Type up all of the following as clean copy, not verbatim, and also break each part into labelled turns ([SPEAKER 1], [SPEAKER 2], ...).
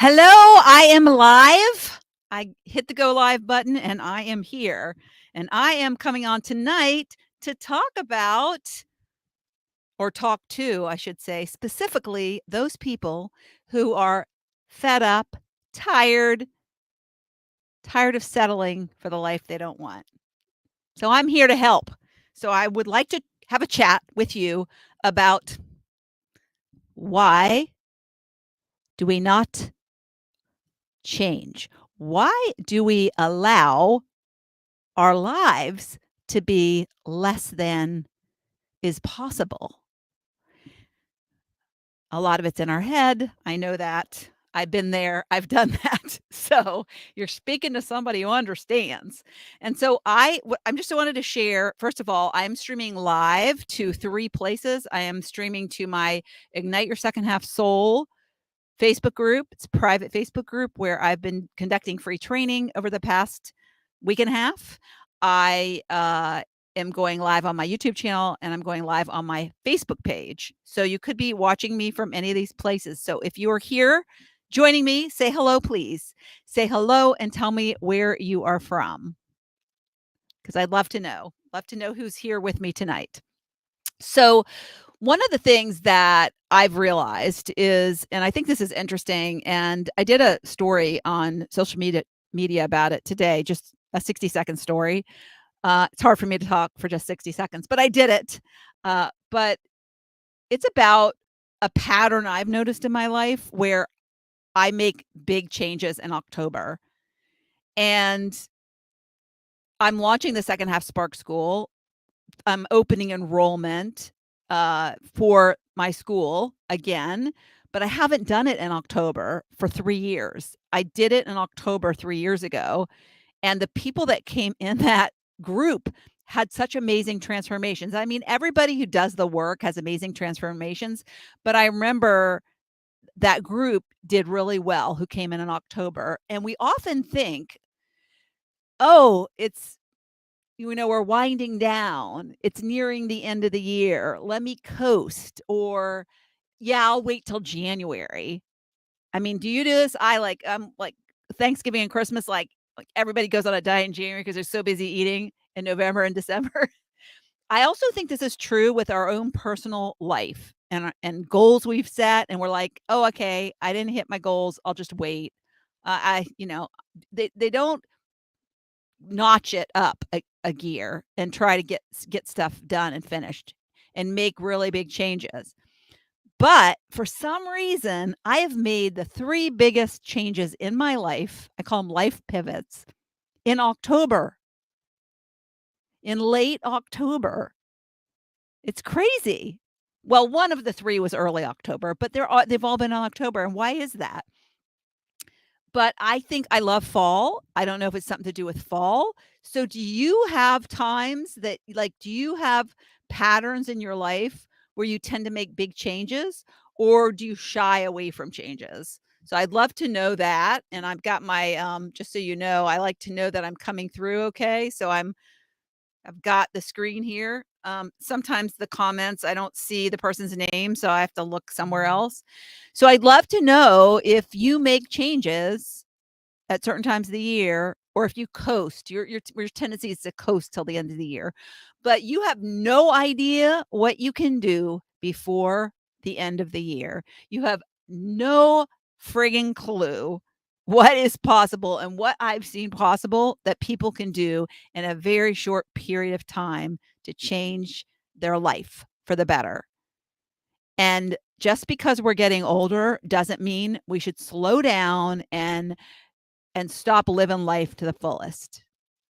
[SPEAKER 1] Hello, I am live. I hit the go live button and I am here. And I am coming on tonight to talk about, or talk to, I should say, specifically those people who are fed up, tired, tired of settling for the life they don't want. So I'm here to help. So I would like to have a chat with you about why do we not change? Why do we allow our lives to be less than is possible? A lot of it's in our head. I know that. I've been there. I've done that. So you're speaking to somebody who understands. And so I'm just wanted to share. First of all, I'm streaming live to 3 places. I am streaming to my Ignite Your Second Half Soul Facebook group. It's a private Facebook group where I've been conducting free training over the past week and a half. I am going live on my YouTube channel and I'm going live on my Facebook page. So you could be watching me from any of these places. So if you are here joining me, say hello, please. Say hello and tell me where you are from, because I'd love to know. Love to know who's here with me tonight. So one of the things that I've realized is, and I think this is interesting, and I did a story on social media about it today, just a 60-second story. It's hard for me to talk for just 60 seconds, but I did it. But it's about a pattern I've noticed in my life where I make big changes in October. And I'm launching the Second Half Spark School. I'm opening enrollment for my school again, but I haven't done it in October for 3 years. I did it in October 3 years ago, and the people that came in that group had such amazing transformations. I mean, everybody who does the work has amazing transformations, but I remember that group did really well who came in October, and we often think, "Oh, we're winding down. It's nearing the end of the year. Let me coast." Or, "Yeah, I'll wait till January." I mean, do you do this? Like Thanksgiving and Christmas, like everybody goes on a diet in January because they're so busy eating in November and December. I also think this is true with our own personal life and goals we've set, and we're like, "Oh, okay, I didn't hit my goals. I'll just wait." They don't notch it up a gear and try to get stuff done and finished and make really big changes. But for some reason, I have made the 3 biggest changes in my life. I call them life pivots in October, in late October. It's crazy. Well, one of the 3 was early October, but they've all been in October. And why is that? But I think I love fall. I don't know if it's something to do with fall. So do you have times that, like, do you have patterns in your life where you tend to make big changes, or do you shy away from changes? So I'd love to know that. And I've got my just so you know, I like to know that I'm coming through okay. So I've got the screen here. Sometimes the comments, I don't see the person's name, so I have to look somewhere else. So I'd love to know if you make changes at certain times of the year, or if you coast. Your tendency is to coast till the end of the year, but you have no idea what you can do before the end of the year. You have no frigging clue what is possible and what I've seen possible that people can do in a very short period of time to change their life for the better. And just because we're getting older doesn't mean we should slow down and stop living life to the fullest.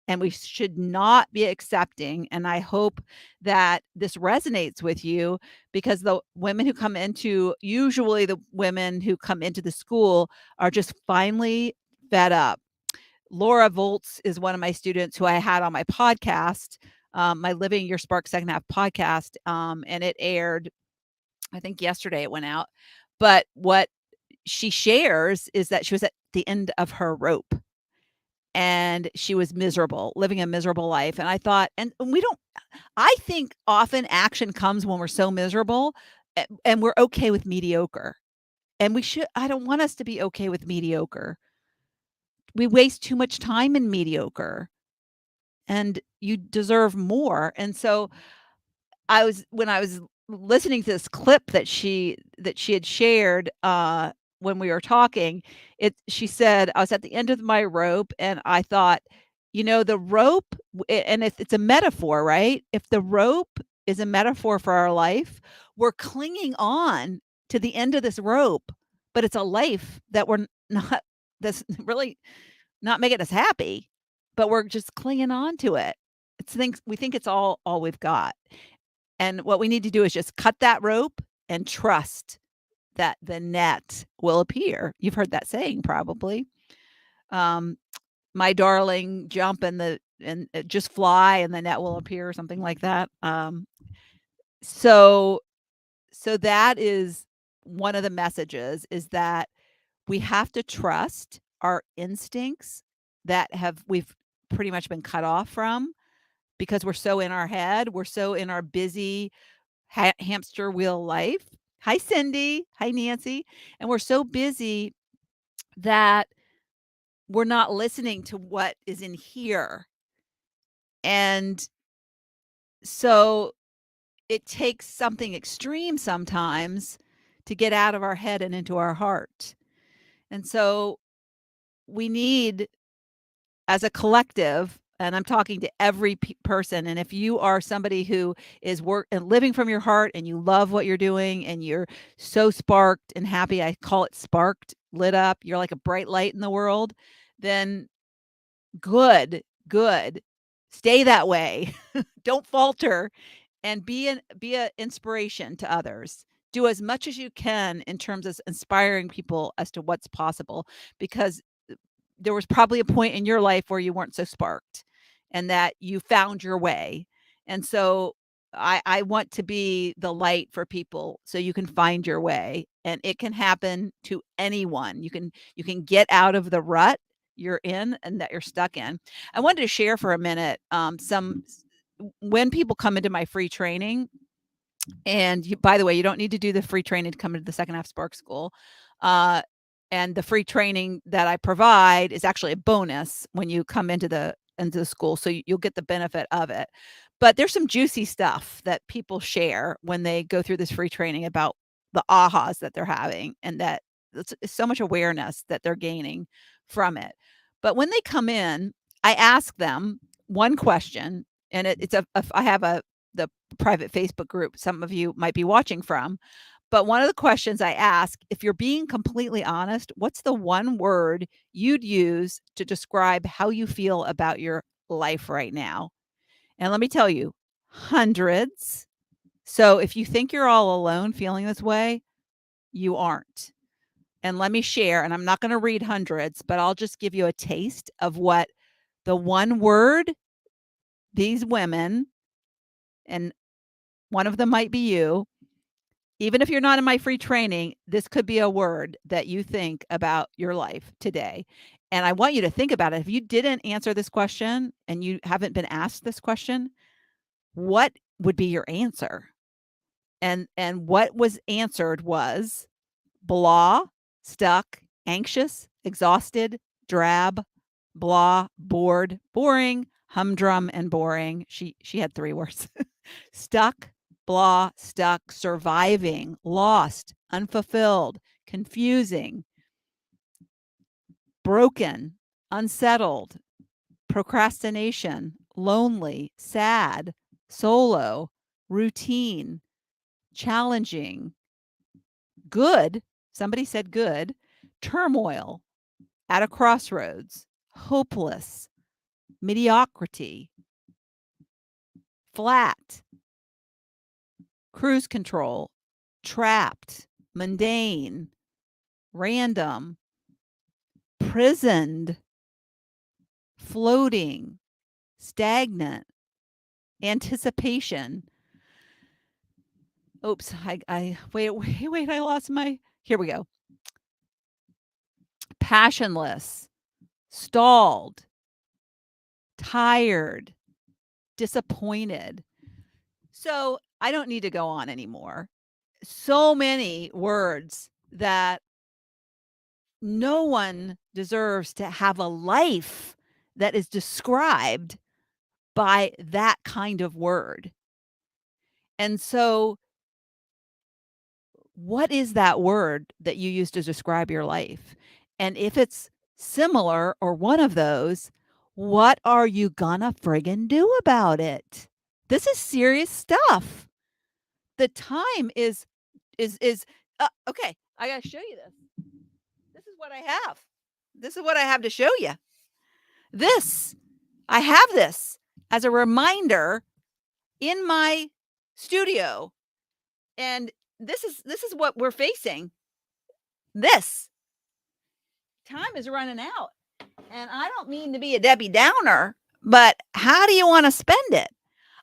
[SPEAKER 1] And we should not be accepting. And I hope that this resonates with you, because the women who come into, usually the women who come into the school, are just finally fed up. Laura Volts is one of my students who I had on my podcast, my Living Your Spark Second Half podcast. And it aired, I think yesterday it went out. But what she shares is that she was at the end of her rope and she was miserable, living a miserable life. And I thought, and we don't, I think often action comes when we're so miserable, and we're okay with mediocre. And I don't want us to be okay with mediocre. We waste too much time in mediocre, and you deserve more. And so when I was listening to this clip that she had shared, when we were talking, she said, "I was at the end of my rope, and I thought, the rope," and if it's a metaphor, right? If the rope is a metaphor for our life, we're clinging on to the end of this rope, but it's a life that we're not that's really not making us happy, but we're just clinging on to it. We think it's all we've got. And what we need to do is just cut that rope and trust that the net will appear. You've heard that saying probably. Um, "My darling, jump just fly and the net will appear," or something like that. So so that is one of the messages, is that we have to trust our instincts that we've pretty much been cut off from because we're so in our head, we're so in our busy hamster wheel life. Hi, Cindy. Hi, Nancy. And we're so busy that we're not listening to what is in here. And so it takes something extreme sometimes to get out of our head and into our heart. And so we need, as a collective, and I'm talking to every person, and if you are somebody who is work and living from your heart and you love what you're doing and you're so sparked and happy, I call it sparked, lit up, you're like a bright light in the world, then good, good. Stay that way. Don't falter, and be a inspiration to others. Do as much as you can in terms of inspiring people as to what's possible, because there was probably a point in your life where you weren't so sparked and that you found your way. And so I want to be the light for people so you can find your way, and it can happen to anyone. You can get out of the rut you're in and that you're stuck in. I wanted to share for a minute, when people come into my free training, and by the way, you don't need to do the free training to come into the second half Spark School. Uh, and the free training that I provide is actually a bonus when you come into the school, so you'll get the benefit of it. But there's some juicy stuff that people share when they go through this free training about the ahas that they're having, and that it's so much awareness that they're gaining from it. But when they come in, I ask them one question, and I have the private Facebook group some of you might be watching from. But one of the questions I ask, if you're being completely honest, what's the one word you'd use to describe how you feel about your life right now? And let me tell you, hundreds. So if you think you're all alone feeling this way, you aren't. And let me share, and I'm not going to read hundreds, but I'll just give you a taste of what the one word these women, and one of them might be you. Even if you're not in my free training, this could be a word that you think about your life today. And I want you to think about it. If you didn't answer this question and you haven't been asked this question, what would be your answer? And what was answered was blah, stuck, anxious, exhausted, drab, blah, bored, boring, humdrum, and boring. She had 3 words. Stuck, blah, stuck, surviving, lost, unfulfilled, confusing, broken, unsettled, procrastination, lonely, sad, solo, routine, challenging, good. Somebody said good. Turmoil, at a crossroads, hopeless, mediocrity, flat, cruise control, trapped, mundane, random, prisoned, floating, stagnant, anticipation. Oops, I wait, I lost my, here we go. Passionless, stalled, tired, disappointed. So I don't need to go on anymore. So many words that no one deserves to have a life that is described by that kind of word. And so, what is that word that you use to describe your life? And if it's similar or one of those, what are you gonna friggin' do about it? This is serious stuff. The time is okay, I gotta show you this. This is what I have. This is what I have to show you. This, I have this as a reminder in my studio, and this is what we're facing. This time is running out, and I don't mean to be a Debbie Downer, but how do you wanna spend it?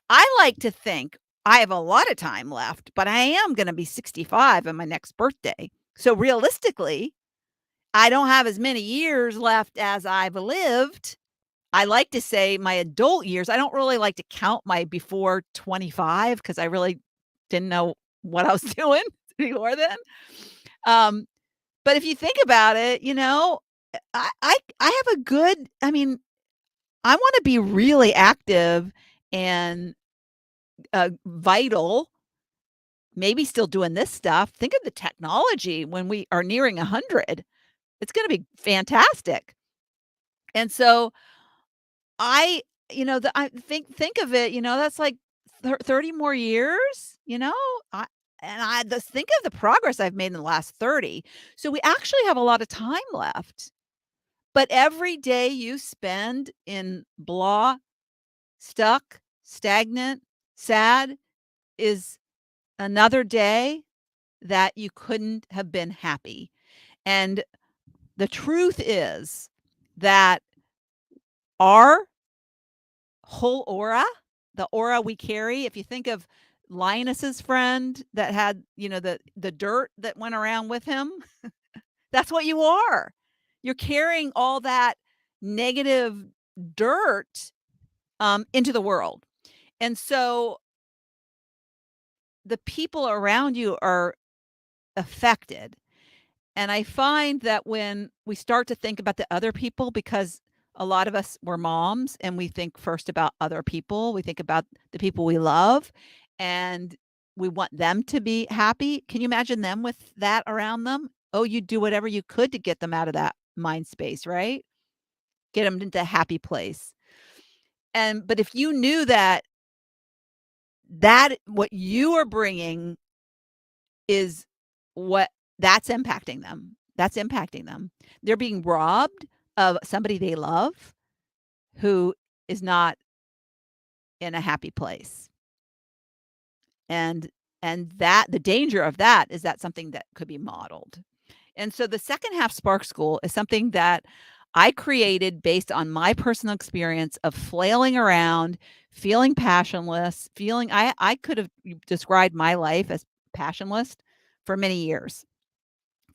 [SPEAKER 1] I like to think I have a lot of time left, but I am gonna be 65 on my next birthday. So realistically, I don't have as many years left as I've lived. I like to say my adult years. I don't really like to count my before 25 because I really didn't know what I was doing before then. Um, but if you think about it, I have a good I mean, I wanna be really active and, vital, maybe still doing this stuff. Think of the technology when we are nearing 100. It's gonna be fantastic. And so I I think of it, that's like 30 more years, I and I just think of the progress I've made in the last 30. So we actually have a lot of time left. But every day you spend in blah, stuck, stagnant, sad is another day that you couldn't have been happy. And the truth is that our whole aura, the aura we carry, if you think of Linus's friend that had, the dirt that went around with him, that's what you are. You're carrying all that negative dirt into the world. And so the people around you are affected. And I find that when we start to think about the other people, because a lot of us were moms and we think first about other people, we think about the people we love and we want them to be happy. Can you imagine them with that around them? Oh, you'd do whatever you could to get them out of that mind space, right? Get them into a happy place. And but if you knew that what you are bringing is what that's impacting them. That's impacting them. They're being robbed of somebody they love who is not in a happy place. And that the danger of that is that something that could be modeled. And so the second half Spark School is something that I created based on my personal experience of flailing around, feeling passionless, feeling I could have described my life as passionless for many years.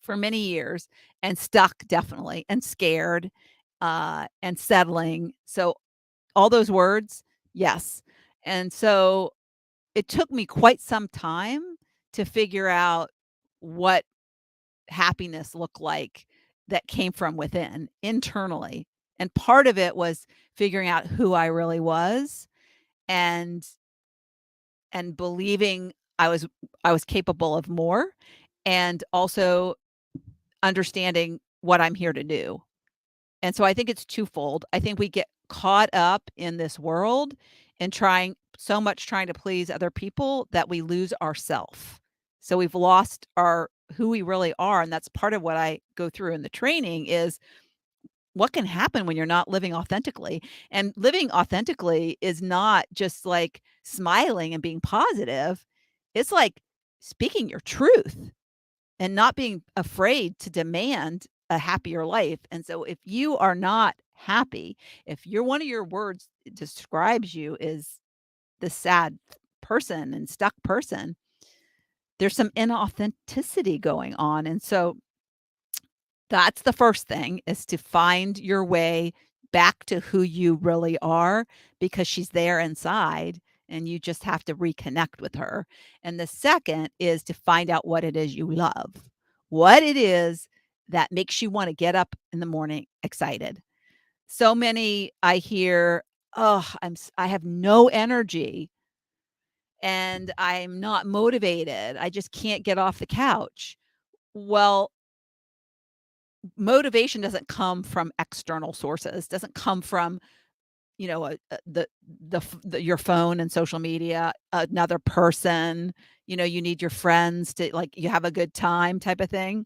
[SPEAKER 1] For many years and stuck definitely and scared, and settling. So all those words, yes. And so it took me quite some time to figure out what happiness looked like that came from within, internally. And part of it was figuring out who I really was and believing I was capable of more and also understanding what I'm here to do. And so I think it's twofold. I think we get caught up in this world and trying to please other people that we lose ourself. So we've lost our who we really are, and that's part of what I go through in the training is what can happen when you're not living authentically. And living authentically is not just like smiling and being positive. It's like speaking your truth and not being afraid to demand a happier life. And so if you are not happy, if you're one of your words describes you is the sad person and stuck person, there's some inauthenticity going on. And so that's the first thing is to find your way back to who you really are because she's there inside and you just have to reconnect with her. And the second is to find out what it is you love. What it is that makes you wanna get up in the morning excited. So many I hear, "Oh, I have no energy and I'm not motivated. I just can't get off the couch." Well, motivation doesn't come from external sources, doesn't come from, your phone and social media, another person, you need your friends to like, you have a good time type of thing.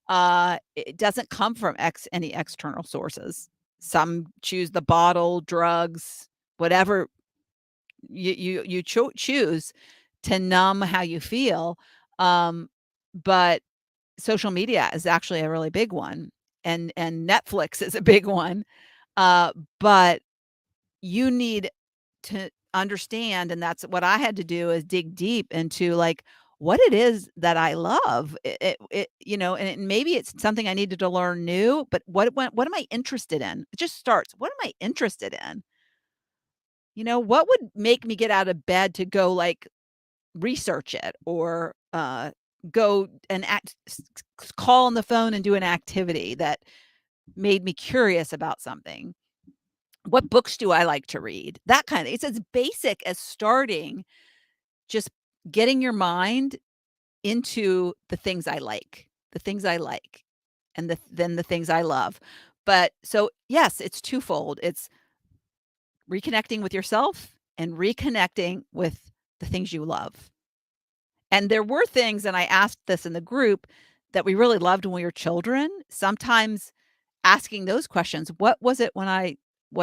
[SPEAKER 1] It doesn't come from any external sources. Some choose the bottle, drugs, whatever you choose to numb how you feel. But social media is actually a really big one, and Netflix is a big one. But you need to understand, and that's what I had to do, is dig deep into, like, what it is that I love. And maybe it's something I needed to learn new, but what am I interested in? It just starts, what am I interested in? What would make me get out of bed to go, like, research it, or, go and call on the phone and do an activity that made me curious about something? What books do I like to read? That kinda, it's as basic as starting, just getting your mind into the things I like, and then the things I love. But so, yes, it's twofold. It's reconnecting with yourself and reconnecting with the things you love. And there were things, and I asked this in the group, that we really loved when we were children. Sometimes asking those questions, what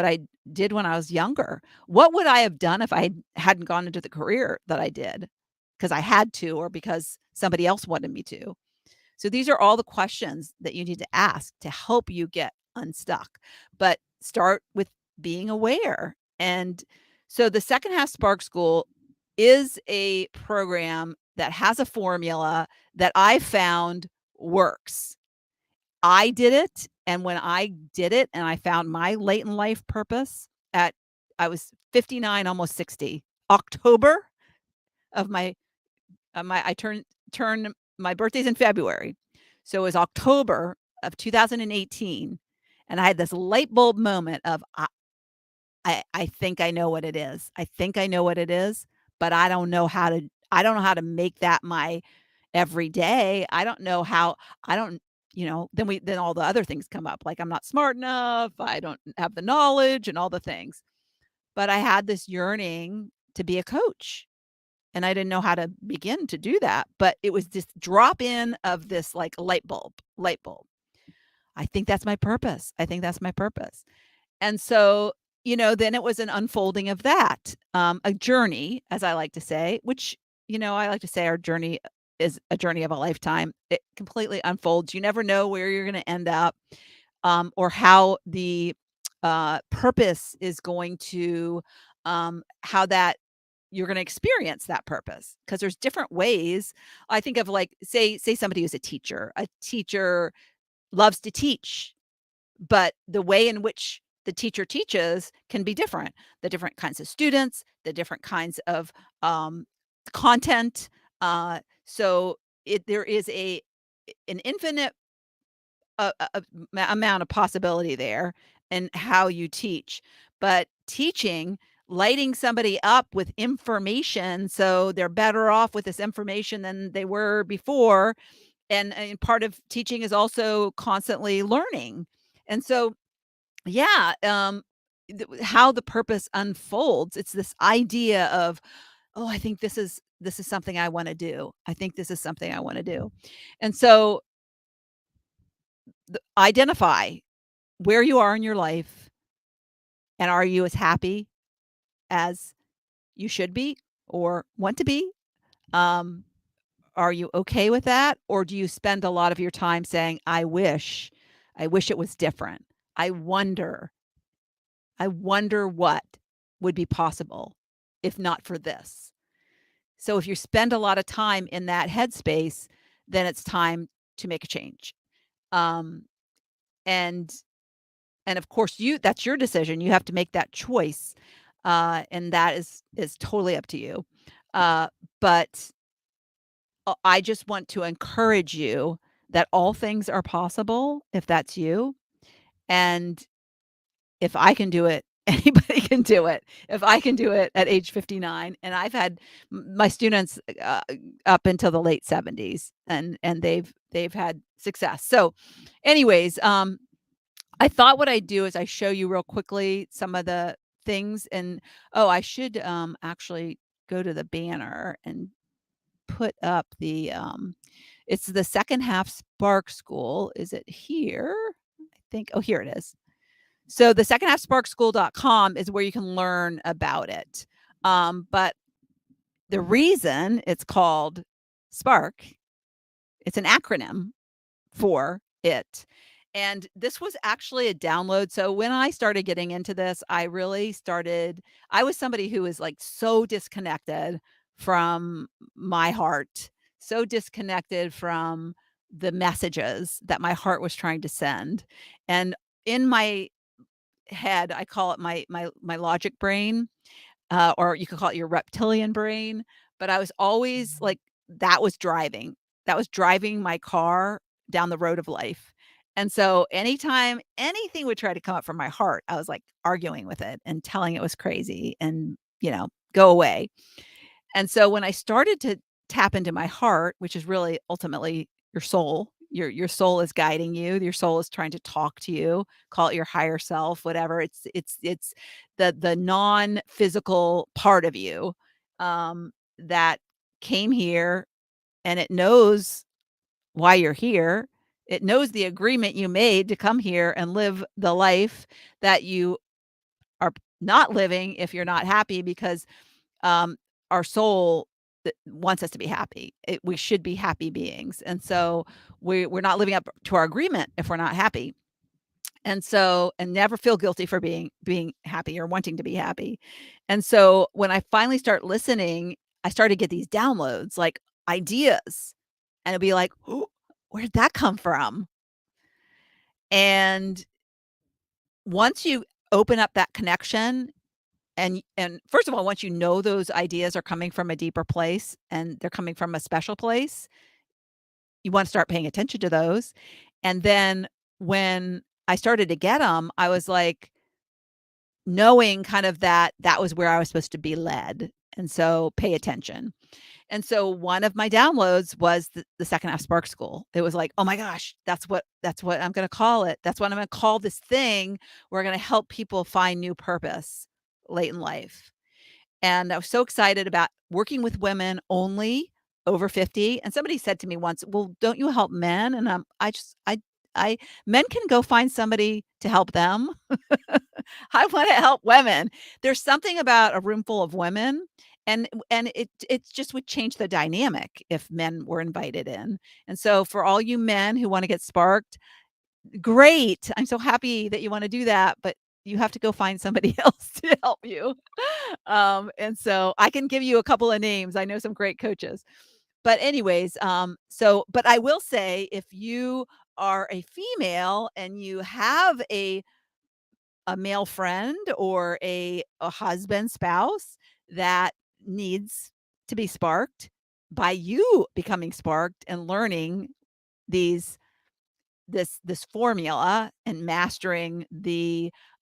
[SPEAKER 1] I did when I was younger? What would I have done if hadn't gone into the career that I did? Because I had to, or because somebody else wanted me to. So these are all the questions that you need to ask to help you get unstuck. But start with being aware. And so the Second Half Spark School is a program that has a formula that I found works. I did it, and when I did it and I found my late in life purpose at I was 59, almost 60. October of my I turn my birthday's in February. So it was October of 2018, and I had this light bulb moment of, I think I know what it is. I think I know what it is, but I don't know how to make that my every day. I don't then all the other things come up, like I'm not smart enough, I don't have the knowledge and all the things. But I had this yearning to be a coach, and I didn't know how to begin to do that, but it was this drop in of this, like, light bulb. I think that's my purpose. I think that's my purpose. And so, then it was an unfolding of that, a journey, as I like to say, which, I like to say our journey is a journey of a lifetime. It completely unfolds. You never know where you're going to end up, or how the purpose is going to, how that you're going to experience that purpose, because there's different ways. I think of, like, say somebody who's a teacher. A teacher loves to teach, but the way in which the teacher teaches can be different. The different kinds of students, the different kinds of, content. So there is an infinite, amount of possibility there in how you teach. But teaching, lighting somebody up with information so they're better off with this information than they were before. And part of teaching is also constantly learning. And so, yeah, how the purpose unfolds, it's this idea of, "Oh, I think this is something I wanna do. I think this is something I wanna do." And so, identify where you are in your life, and are you as happy as you should be or want to be? Um, are you okay with that? Or do you spend a lot of your time saying, I wish it was different. I wonder, I wonder what would be possible if not for this." So if you spend a lot of time in that headspace, then it's time to make a change. Um, and and of course that's your decision. You have to make that choice. And that is totally up to you. But I just want to encourage you that all things are possible if that's you, and if I can do it, anybody can do it. If I can do it at age 59, and I've had my students, up until the late 70s, and they've had success. So, anyways, I thought what I'd do is I show you real quickly some of the things, and oh, I should, actually go to the banner and put up it's the Second Half Spark School. Is it here? I think, oh, here it is. So the secondhalfsparkschool.com is where you can learn about it. But the reason it's called Spark, it's an acronym for it. And this was actually a download. So when I started getting into this, I was somebody who was like so disconnected from my heart, so disconnected from the messages that my heart was trying to send. And in my head, I call it my logic brain, or you could call it your reptilian brain, but I was always like that was driving. That was driving my car down the road of life. And so anytime anything would try to come up from my heart, I was like arguing with it and telling it was crazy and, go away. And so when I started to tap into my heart, which is really ultimately your soul, your soul is guiding you, your soul is trying to talk to you, call it your higher self, whatever. It's the non-physical part of you that came here, and it knows why you're here. It knows the agreement you made to come here and live the life that you are not living if you're not happy, because um, our soul wants us to be happy. We should be happy beings, and so we're not living up to our agreement if we're not happy. And so, and never feel guilty for being happy or wanting to be happy. And so, when I finally start listening, I started to get these downloads, like ideas, and it'd be like, "Ooh, where'd that come from?" And once you open up that connection, and first of all, once you know those ideas are coming from a deeper place and they're coming from a special place, you wanna start paying attention to those. And then when I started to get them, I was like knowing kind of that that was where I was supposed to be led, and so pay attention. And so one of my downloads was the Second Half Spark School. It was like, "Oh my gosh, that's what I'm gonna call it. That's what I'm gonna call this thing. We're gonna help people find new purpose late in life." And I was so excited about working with women only over 50. And somebody said to me once, "Well, don't you help men?" And I men can go find somebody to help them. I wanna help women. There's something about a room full of women, and it just would change the dynamic if men were invited in. And so for all you men who wanna get sparked, great. I'm so happy that you wanna do that, but you have to go find somebody else to help you. And so I can give you a couple of names. I know some great coaches. But anyways, but I will say, if you are a female and you have a male friend or a husband, spouse that needs to be sparked by you becoming sparked and learning these this formula and mastering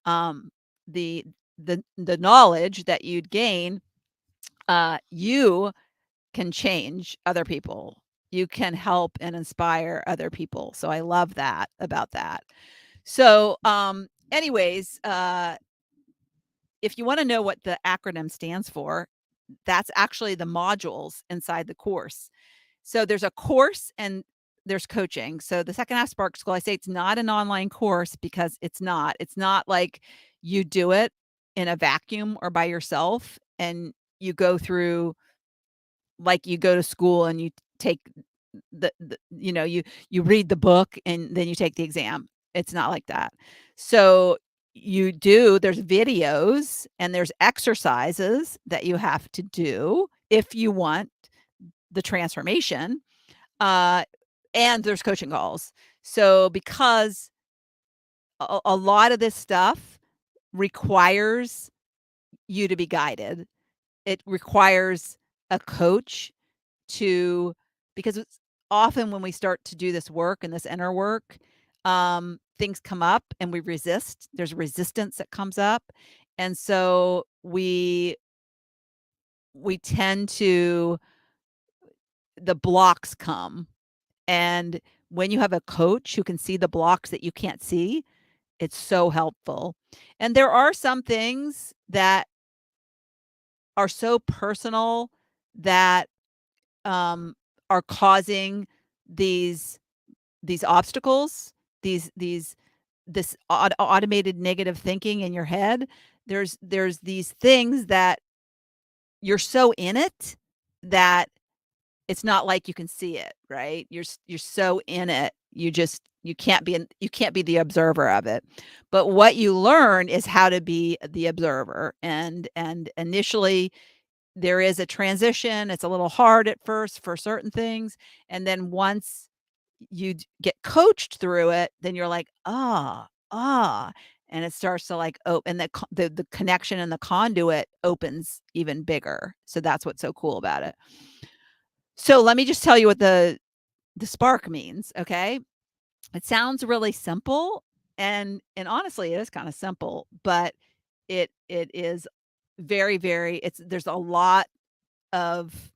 [SPEAKER 1] um the the knowledge that you'd gain, you can change other people. You can help and inspire other people. So I love that about that. So anyways, if you want to know what the acronym stands for, that's actually the modules inside the course. So there's a course and there's coaching. So the Second Half Spark School, I say it's not an online course because it's not. It's not like you do it in a vacuum or by yourself and you go through, like you go to school and you take you read the book and then you take the exam. It's not like that. So there's videos and there's exercises that you have to do if you want the transformation, uh, and there's coaching calls. So because a lot of this stuff requires you to be guided. It requires a coach to because often when we start to do this work and this inner work, things come up and we resist. There's resistance that comes up. And so we tend to the blocks come. And when you have a coach who can see the blocks that you can't see, it's so helpful. And there are some things that are so personal that um, are causing these these obstacles, these this automated negative thinking in your head. There's these things that you're so in it that it's not like you can see it, right? You're so in it. You can't be the observer of it. But what you learn is how to be the observer. And initially there is a transition. It's a little hard at first for certain things, and then once get coached through it, then you're like, "Ah, ah," and it starts to like and the connection and the conduit opens even bigger. So that's what's so cool about it. So let me just tell you what the spark means, okay? It sounds really simple, and honestly, it is kinda simple, but it is very, very there's a lot of,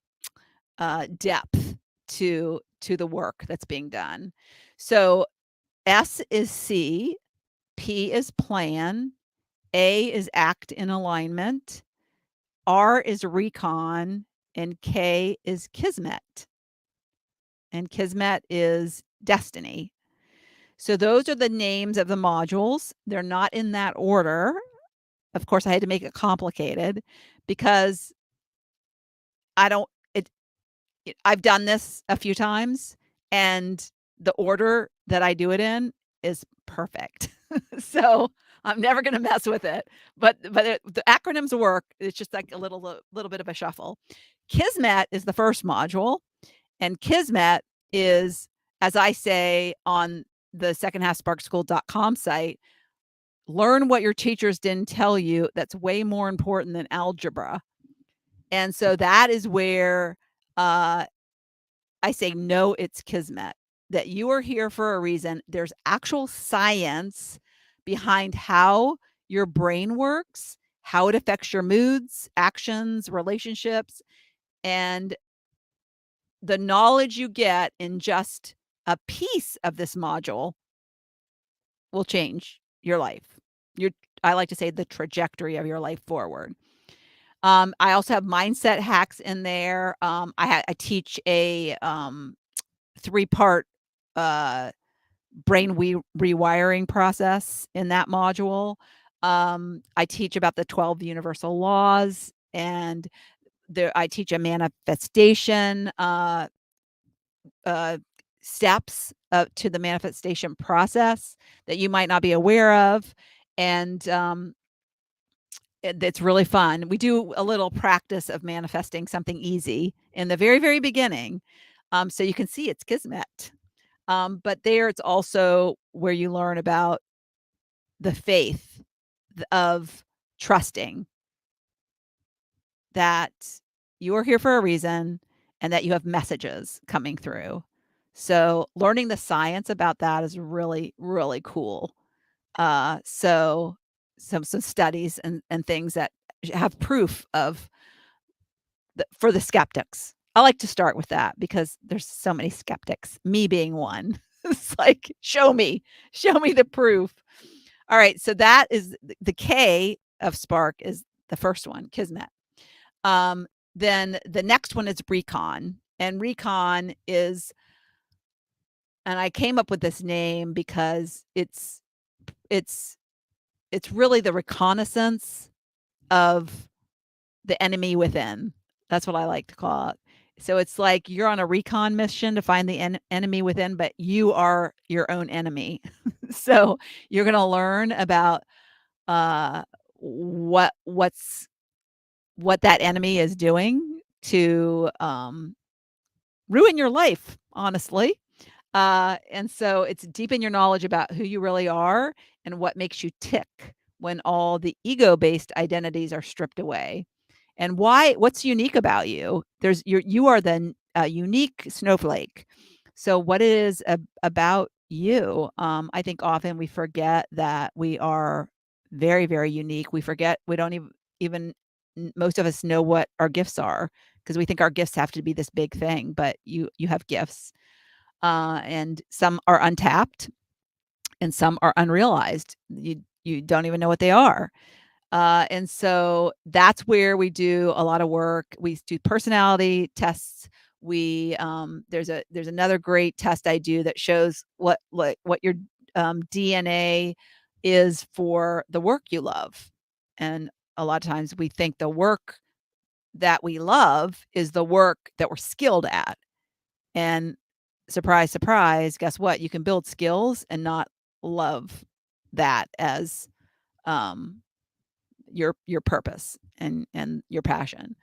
[SPEAKER 1] depth to the work that's being done. So, S is see, P is plan, A is act in alignment, R is recon, and K is kismet. And kismet is destiny. So those are the names of the modules. They're not in that order. Of course, I had to make it complicated because I don't I've done this a few times, and the order that I do it in is perfect. So, I'm never gonna mess with it, but the acronyms work. It's just like a little bit of a shuffle. Kismet is the first module, and Kismet is, as I say on the secondhalfsparkschool.com site, learn what your teachers didn't tell you that's way more important than algebra. And so that is where, uh, I say, "No, it's kismet," that you are here for a reason. There's actual science behind how your brain works, how it affects your moods, actions, relationships, and the knowledge you get in just a piece of this module will change your life. Your I like to say the trajectory of your life forward. I also have mindset hacks in there. I teach a, 3-part, uh, brain rewiring process in that module. I teach about the 12 universal laws, and I teach a manifestation, uh, steps to the manifestation process that you might not be aware of, and it's really fun. We do a little practice of manifesting something easy in the very, very beginning, so you can see it's kismet. But there, it's also where you learn about the faith of trusting that you are here for a reason and that you have messages coming through. So learning the science about that is really, really cool. So some studies and things that have proof of for the skeptics. I like to start with that because there's so many skeptics, me being one. It's like, show me the proof. All right, so that is the K of spark is the first one, kismet. Um, then the next one is recon, and recon is, and I came up with this name because it's it's really the reconnaissance of the enemy within. That's what I like to call it. So it's like you're on a recon mission to find the enemy within, but you are your own enemy. So you're going to learn about uh, what that enemy is doing to ruin your life, honestly. And so it's deepen your knowledge about who you really are and what makes you tick when all the ego-based identities are stripped away. And what's unique about you? You are the unique snowflake. So what it is about you, I think often we forget that we are very, very unique. We forget we don't even most of us know what our gifts are because we think our gifts have to be this big thing, but you have gifts, and some are untapped and some are unrealized. You don't even know what they are. And so that's where we do a lot of work. We do personality tests. There's another great test I do that shows what your DNA is for the work you love. And a lot of times we think the work that we love is the work that we're skilled at. And surprise, surprise, guess what? You can build skills and not love that as um your purpose and your passion.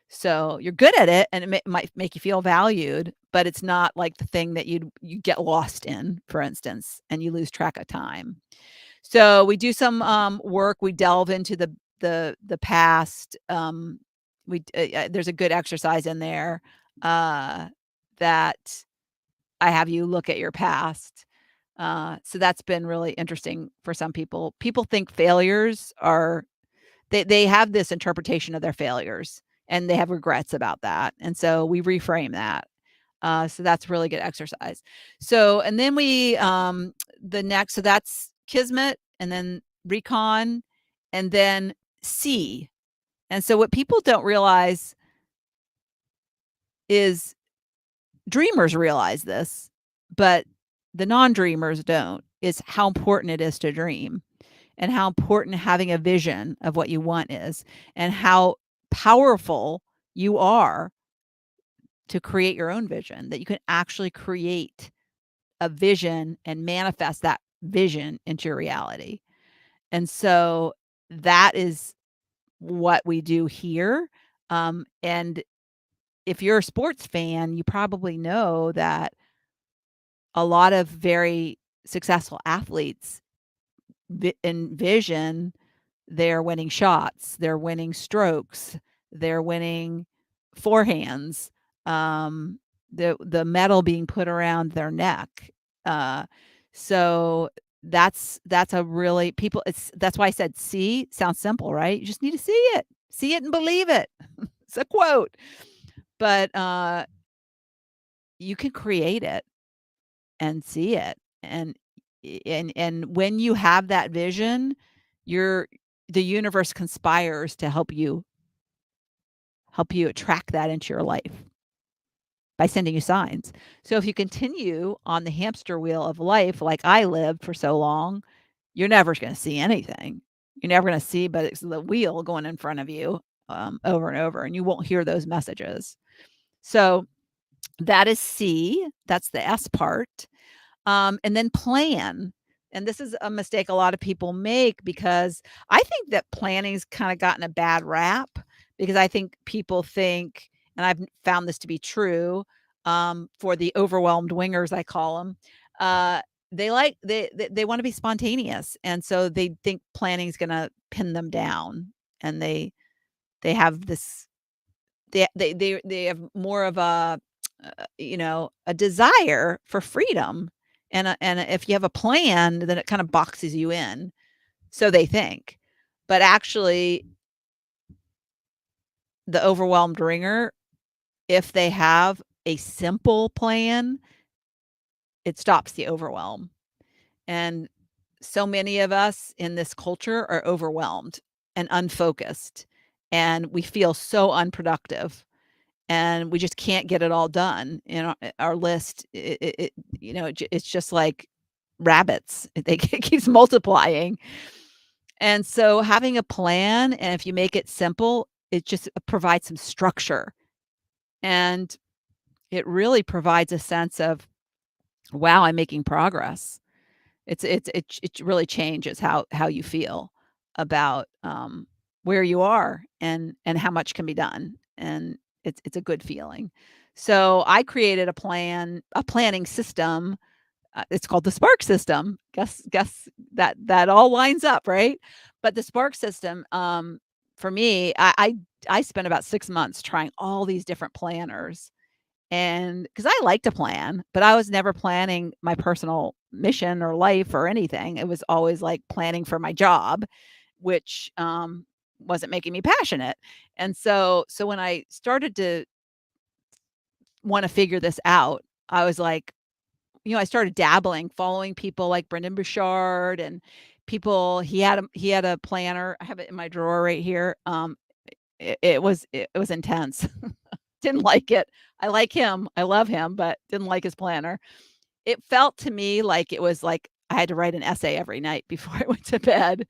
[SPEAKER 1] So you're good at it and might make you feel valued, but it's not like the thing that you get lost in, for instance, and you lose track of time. So we do some work. We delve into the past. There's a good exercise in there uh, that I have you look at your past. So that's been really interesting for some people. People think failures are they have this interpretation of their failures, and they have regrets about that, and so we reframe that. So that's really good exercise. So and then the next so that's Kismet, and then Recon, and then C. And so what people don't realize is dreamers realize this, but the non-dreamers don't, is how important it is to dream. And how important having a vision of what you want is, and how powerful you are to create your own vision, that you can actually create a vision and manifest that vision into your reality. And so that is what we do here. And if you're a sports fan, you probably know that a lot of very successful athletes envision they're winning shots, they're winning strokes, they're winning forehands, the metal being put around their neck. Uh, so that's a really people it's that's why I said see sounds simple, right? You just need to see it. See it and believe it. It's a quote. But you can create it and see it. And when you have that vision, you're the universe conspires to help you attract that into your life by sending you signs. So if you continue on the hamster wheel of life like I lived for so long, you're never going to see anything. You're never going to see, but it's the wheel going in front of you over and over, and you won't hear those messages. So that is C. That's the S part. And then plan. And this is a mistake a lot of people make because I think that planning's kinda gotten a bad rap because I think people think, and I've found this to be true, for the overwhelmed wingers, I call them, they wanna be spontaneous, and so they think planning's gonna pin them down, and they have this they have more of a desire for freedom, and if you have a plan, then it kinda boxes you in, so they think. But actually, the overwhelmed ringer, if they have a simple plan, it stops the overwhelm, and so many of us in this culture are overwhelmed and unfocused, and we feel so unproductive. And we just can't get it all done in our list. It's just like rabbits. It keeps multiplying. And so having a plan, and if you make it simple, it just provides some structure. And it really provides a sense of, wow, I'm making progress. It really changes how you feel about, where you are and how much can be done, and it's a good feeling. So, I created a planning system, it's called the Spark system. Guess that all lines up, right? But the Spark system, for me, I spent about 6 months trying all these different planners, And because I like to plan, but I was never planning my personal mission or life or anything. It was always like planning for my job, which wasn't making me passionate. And so when I started to want to figure this out, I was like, I started dabbling, following people like Brendan Bouchard and people. He had a planner. I have it in my drawer right here. It was intense. Didn't like it. I like him. I love him, but didn't like his planner. It felt to me like it was like I had to write an essay every night before I went to bed.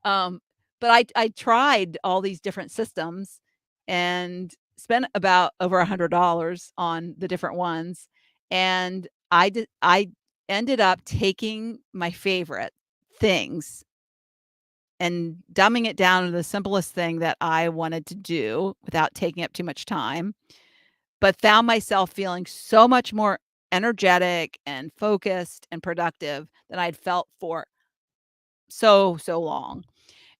[SPEAKER 1] But I tried all these different systems and spent about over $100 on the different ones, and I ended up taking my favorite things and dumbing it down to the simplest thing that I wanted to do without taking up too much time, but found myself feeling so much more energetic and focused and productive than I'd felt for so long.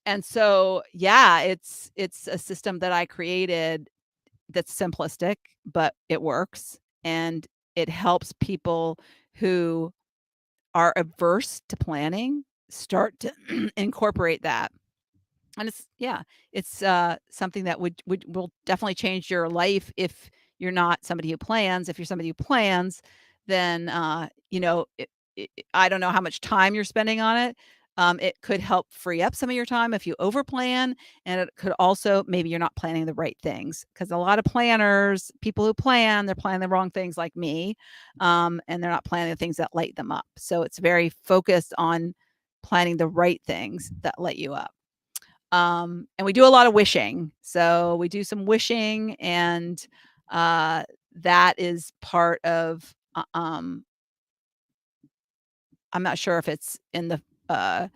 [SPEAKER 1] And so, yeah, it's a system that I created that's simplistic, but it works, and it helps people who are averse to planning start to incorporate that. And it's something that would will definitely change your life if you're not somebody who plans. If you're somebody who plans, then, I don't know how much time you're spending on it. It could help free up some of your time if you overplan, and it could also maybe you're not planning the right things because a lot of planners, people who plan, they're planning the wrong things like me, and they're not planning the things that light them up. So it's very focused on planning the right things that light you up. And we do a lot of wishing. So we do some wishing, and uh, that is part of, I'm not sure if it's in the uh,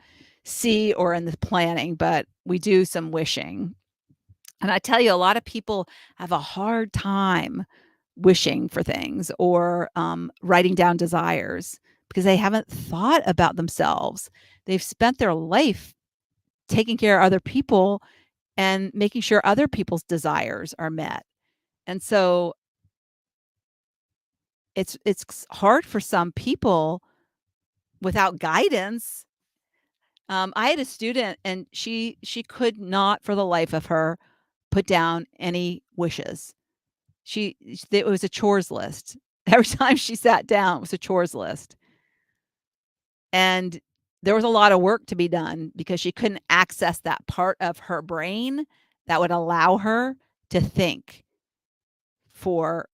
[SPEAKER 1] C or in the planning, but we do some wishing. And I tell you, a lot of people have a hard time wishing for things or writing down desires because they haven't thought about themselves. They've spent their life taking care of other people and making sure other people's desires are met. And so it's hard for some people without guidance. I had a student and she could not for the life of her put down any wishes. It was a chores list. Every time she sat down, it was a chores list. And there was a lot of work to be done because she couldn't access that part of her brain that would allow her to think for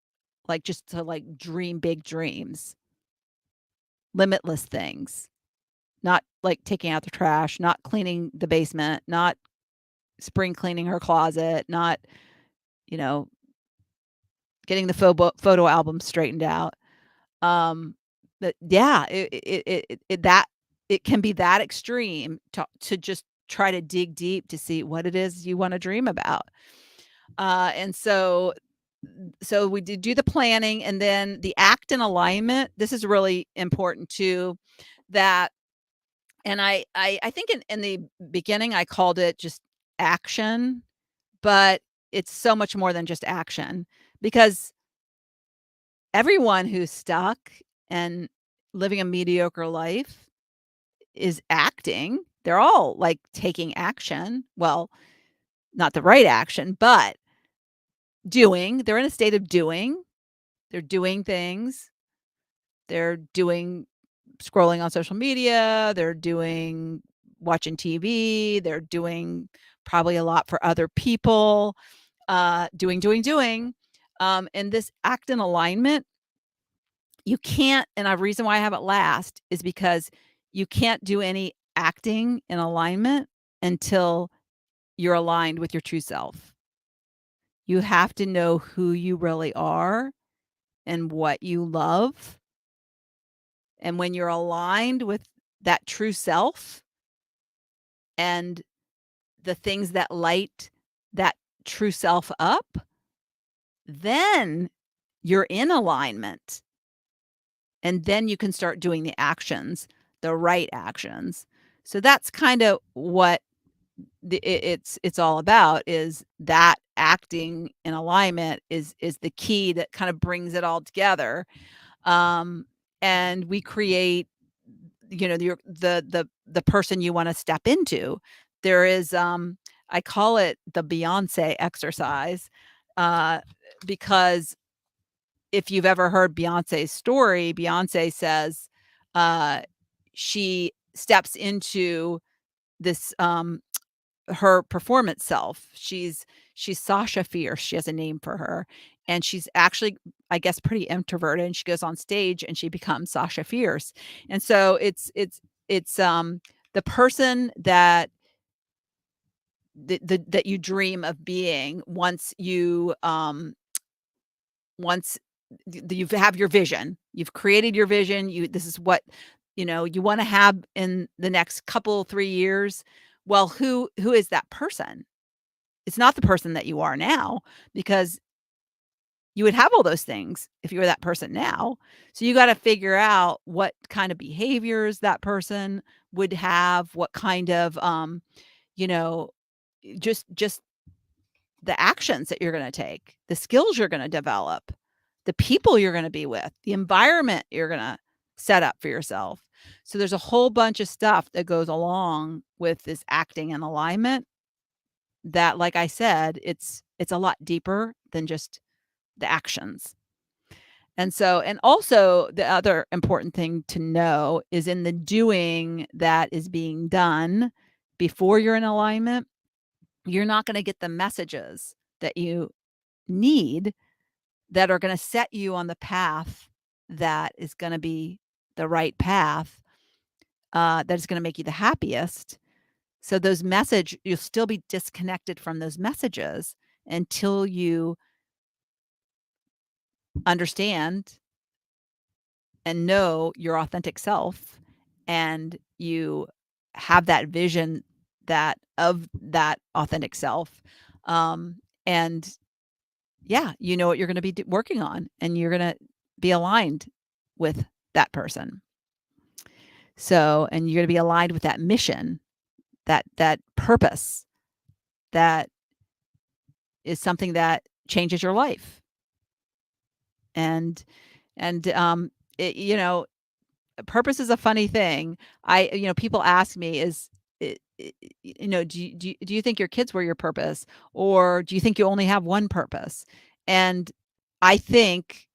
[SPEAKER 1] like, just to, like, dream big dreams, limitless things, not, like, taking out the trash, not cleaning the basement, not spring cleaning her closet, not, you know, getting the photo album straightened out. But yeah, it can be that extreme to just try to dig deep to see what it is you wanna dream about. And so we did do the planning and then the act and alignment. This is really important too, that and I think in the beginning, I called it just action, but it's so much more than just action because everyone who's stuck and living a mediocre life is acting. They're all, like, taking action. Well, not the right action, but doing. They're in a state of doing. They're doing things. They're doing scrolling on social media, they're doing watching TV, they're doing probably a lot for other people, doing. And this act in alignment, you can't and a reason why I have it last is because you can't do any acting in alignment until you're aligned with your true self. You have to know who you really are and what you love. And when you're aligned with that true self and the things that light that true self up, then you're in alignment. And then you can start doing the actions, the right actions. So that's kind of what it's all about is that acting in alignment is the key that kind of brings it all together. Um, and we create, the person you wanna step into. There is, I call it the Beyoncé exercise, uh, because if you've ever heard Beyoncé's story, Beyoncé says, uh, she steps into this, her performance self. She's Sasha Fierce, she has a name for her, and she's actually, I guess, pretty introverted, and she goes on stage and she becomes Sasha Fierce. And so it's the person that you dream of being once you have your vision. You've created your vision, this is what, you wanna have in the next couple, 3 years. Well, who is that person? It's not the person that you are now, because you would have all those things if you were that person now. So you gotta figure out what kind of behaviors that person would have, what kind of, you know, just the actions that you're gonna take, the skills you're gonna develop, the people you're gonna be with, the environment you're gonna set up for yourself. So there's a whole bunch of stuff that goes along with this acting and alignment that, like I said, it's a lot deeper than just the actions. And also the other important thing to know is in the doing that is being done before you're in alignment, you're not gonna get the messages that you need that are gonna set you on the path that is gonna be the right path, that is gonna make you the happiest. So those message you'll still be disconnected from those messages until you understand and know your authentic self, and you have that vision that of that authentic self. And yeah, you know what you're going to be working on, and you're going to be aligned with that person. So, and you're going to be aligned with that mission, that purpose, that is something that changes your life. And it, purpose is a funny thing. People ask me, is do you think your kids were your purpose, or do you think you only have one purpose? And I think,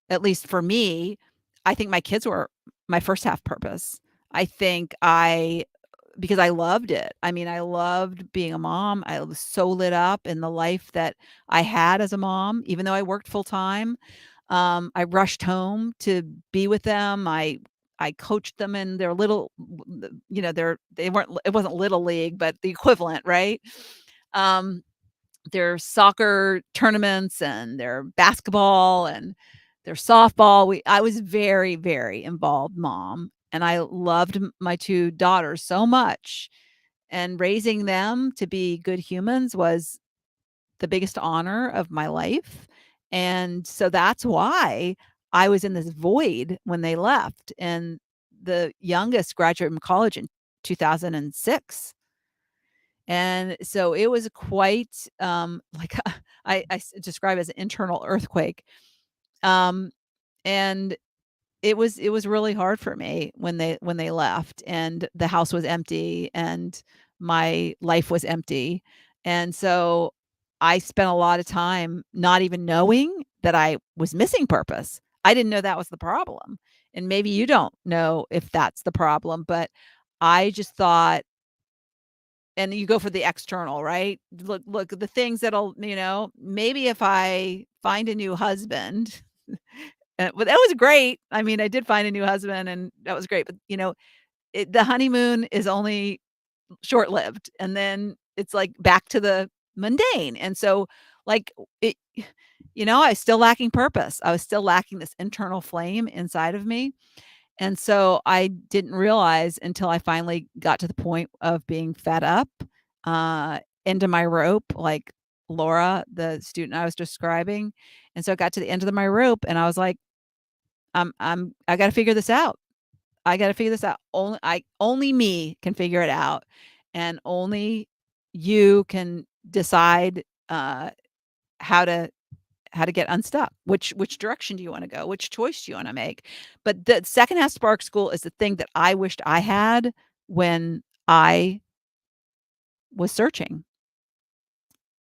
[SPEAKER 1] at least for me, I think my kids were my first half purpose. I think because I loved it. I mean, I loved being a mom. I was so lit up in the life that I had as a mom, even though I worked full time. I rushed home to be with them. I coached them in their little, they weren't, it wasn't little league, but the equivalent, right? Um, their soccer tournaments and their basketball and their softball. I was very, very involved mom, and I loved my two daughters so much. And raising them to be good humans was the biggest honor of my life. And so that's why I was in this void when they left. And the youngest graduated from college in 2006. And so it was quite, like, describe it as an internal earthquake. Um, and it was really hard for me when they left, and the house was empty, and my life was empty. And so I spent a lot of time not even knowing that I was missing purpose. I didn't know that was the problem. And maybe you don't know if that's the problem, but I just thought, and you go for the external, right? Look, the things that'll, maybe if I find a new husband, but that was great. I mean, I did find a new husband, and that was great. But the honeymoon is only short-lived, and then it's like back to the mundane. And so, like, it, I was still lacking purpose. I was still lacking this internal flame inside of me. And so I didn't realize until I finally got to the point of being fed up, into my rope, like Laura, the student I was describing. And so I got to the end of my rope, and I was like, I got to figure this out. I got to figure this out. Only me can figure it out. and only you can decide, how to get unstuck. Which direction do you wanna go? Which choice do you wanna make? But the second half spark school is the thing that I wished I had when I was searching.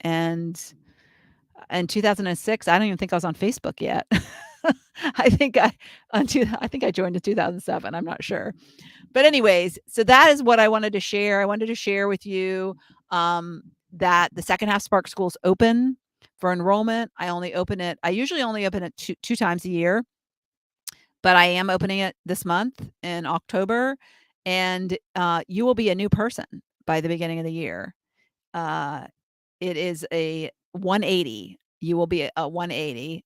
[SPEAKER 1] And in 2006, I don't even think I was on Facebook yet. I think I think I joined in 2007, I'm not sure. But anyways, so that is what I wanted to share. I wanted to share with you, that the second half Spark School is open for enrollment. I usually only open it two times a year, but I am opening it this month in October, and, you will be a new person by the beginning of the year. Uh, it is a 180. You will be a 180,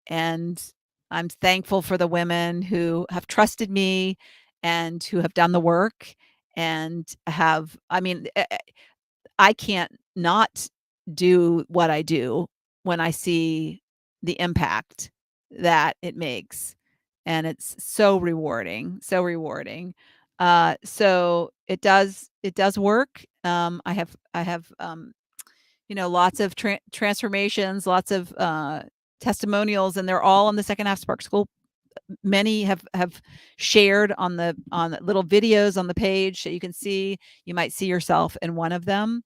[SPEAKER 1] and I'm thankful for the women who have trusted me and who have done the work and have I mean, I can't not do what I do when I see the impact that it makes, and it's so rewarding, so rewarding. So it does work. I have lots of transformations, lots of, testimonials, and they're all on the second half Spark School. Many have shared on the little videos on the page that you can see. You might see yourself in one of them.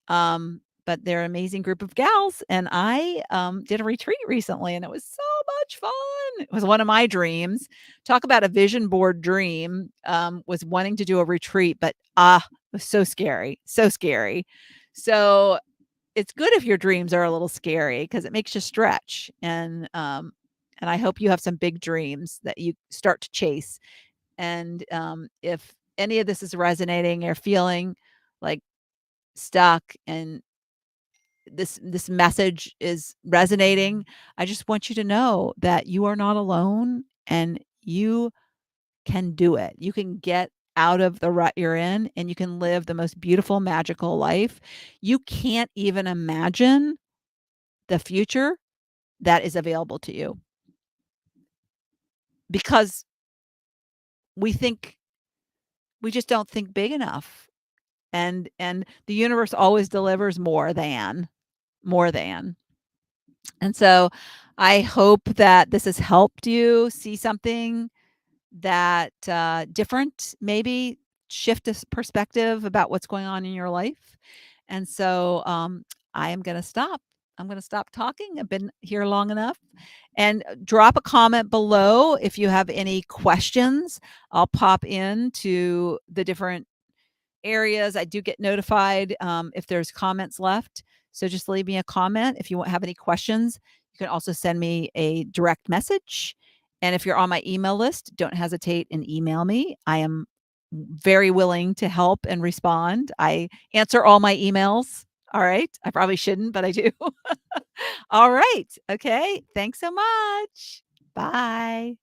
[SPEAKER 1] But they're an amazing group of gals, and I, did a retreat recently, and it was so much fun. It was one of my dreams. Talk about a vision board dream, was wanting to do a retreat, but, it was so scary, so scary. So it's good if your dreams are a little scary because it makes you stretch, and I hope you have some big dreams that you start to chase, and, if any of this is resonating or feeling, like, stuck and this message is resonating, I just want you to know that you are not alone and you can do it. You can get out of the rut you're in and you can live the most beautiful, magical life. You can't even imagine the future that is available to you because we we just don't think big enough. And the universe always delivers more than. And so I hope that this has helped you see something that different, maybe shift this perspective about what's going on in your life. And so I am going to stop. I'm going to stop talking. I've been here long enough. And drop a comment below if you have any questions. I'll pop into the different areas. I do get notified if there's comments left. So just leave me a comment. If you have any questions, you can also send me a direct message. And if you're on my email list, don't hesitate and email me. I am very willing to help and respond. I answer all my emails. All right. I probably shouldn't, but I do. All right. Okay. Thanks so much. Bye.